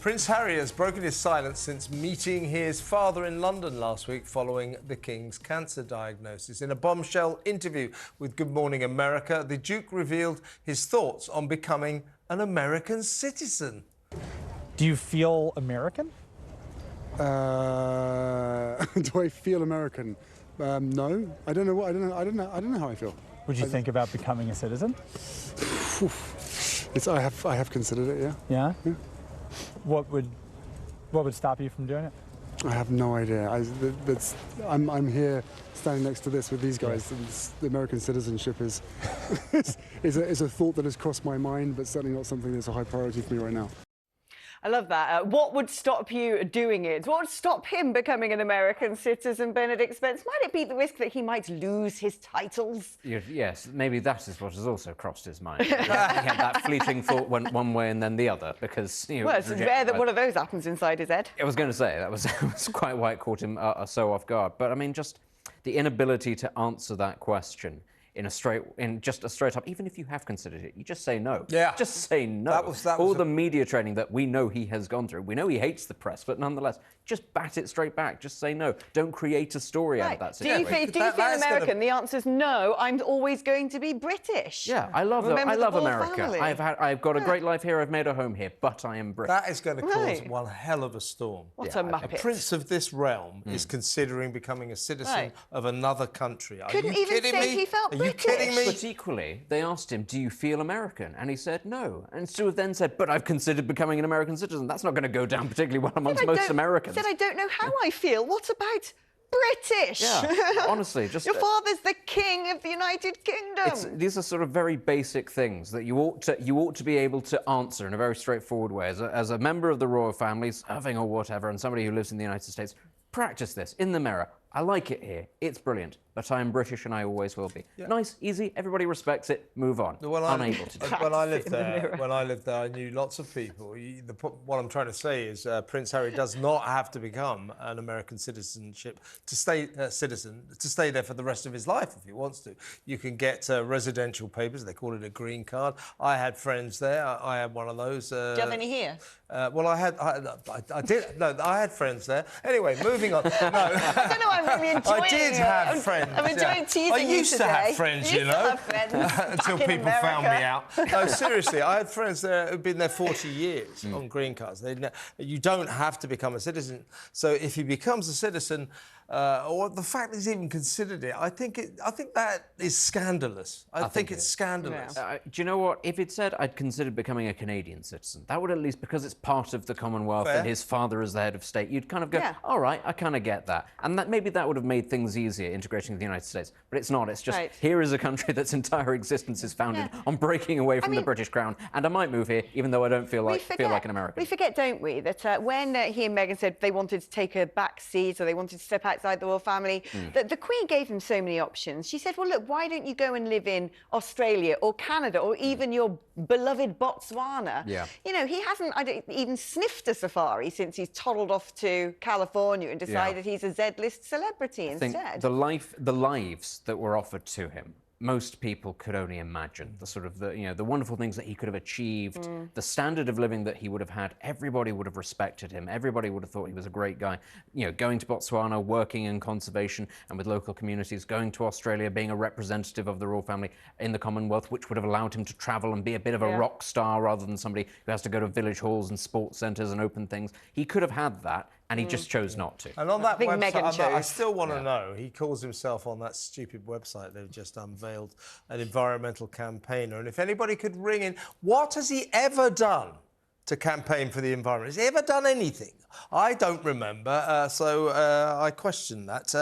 Prince Harry has broken his silence since meeting his father in London last week following the King's cancer diagnosis. In a bombshell interview with Good Morning America, the Duke revealed his thoughts on becoming an American citizen. Do you feel American? Do I feel American? No, I don't know. I don't know how I feel. Would you think about becoming a citizen? I have considered it. Yeah. Yeah. Yeah. What would stop you from doing it? I have no idea. I'm here standing next to this with these guys. And the American citizenship is is a thought that has crossed my mind, but certainly not something that's a high priority for me right now. I love that. What would stop you doing it? What would stop him becoming an American citizen, Benedict Spence? Might it be the risk that he might lose his titles? Yes, maybe that is what has also crossed his mind. He had that fleeting thought went one way and then the other, because... Well, it's rare that one of those happens inside his head. I was going to say, that was quite why it caught him so off guard. But, I mean, just the inability to answer that question just a straight up, even if you have considered it, you just say no. Yeah. Just say no. That was all the media training that we know he has gone through. We know he hates the press, but nonetheless, just bat it straight back. Just say no. Don't create a story out of that situation. Do you feel American? The answer's no. I'm always going to be British. Yeah, I love America. Family. I've got a great life here. I've made a home here, but I am British. That is going to cause one hell of a storm. What a muppet. A prince of this realm is considering becoming a citizen of another country. Couldn't even say he felt British. Are you kidding me? But equally, they asked him, do you feel American? And he said no. And Stuart then said, but I've considered becoming an American citizen. That's not going to go down particularly well amongst most Americans. He said, I don't know how I feel. What about British? Yeah, honestly, just... Your father's the king of the United Kingdom. These are sort of very basic things that you ought to be able to answer in a very straightforward way. As a member of the royal family, serving or whatever, and somebody who lives in the United States, practice this in the mirror. I like it here. It's brilliant. But I am British and I always will be. Yeah. Nice, easy, everybody respects it, move on. Unable to do it. When I lived there, I knew lots of people. What I'm trying to say is Prince Harry does not have to become an American citizen to stay there for the rest of his life if he wants to. You can get residential papers. They call it a green card. I had friends there. I had one of those. Do you have any here? Well, I did. No, I had friends there. Anyway, moving on. No. I don't know. I'm really enjoying it. I did have friends. I'm enjoying teasing I used to have friends, you know. Until people found me out. No, seriously, I had friends there who've been there 40 years on green cards. You don't have to become a citizen. So if he becomes a citizen, or the fact that he's even considered it, I think that is scandalous. I think it's scandalous. Do you know what? If it said I'd considered becoming a Canadian citizen, that would at least, because it's part of the Commonwealth and his father is the head of state, you'd kind of go, all right, I kind of get that. And maybe that would have made things easier integrating with the United States. But it's not. It's just, here is a country that's entire existence is founded on breaking away from the British crown. And I might move here, even though I don't feel like an American. We forget, don't we, that when he and Meghan said they wanted to take a back seat or they wanted to step outside the royal family, the Queen gave them so many options. She said, well, look, why don't you go and live in Australia or Canada or even your beloved Botswana? Yeah. You know, he hasn't even sniffed a safari since he's toddled off to California and decided he's a Z-list celebrity instead. I think the lives that were offered to him, most people could only imagine the wonderful things that he could have achieved, the standard of living that he would have had. Everybody would have respected him. Everybody would have thought he was a great guy. You know, going to Botswana, working in conservation and with local communities, going to Australia, being a representative of the royal family in the Commonwealth, which would have allowed him to travel and be a bit of a rock star rather than somebody who has to go to village halls and sports centres and open things. He could have had that. And he just chose not to. And on that website, I still want to know, he calls himself on that stupid website they've just unveiled, an environmental campaigner. And if anybody could ring in, what has he ever done to campaign for the environment? Has he ever done anything? I don't remember, so I question that.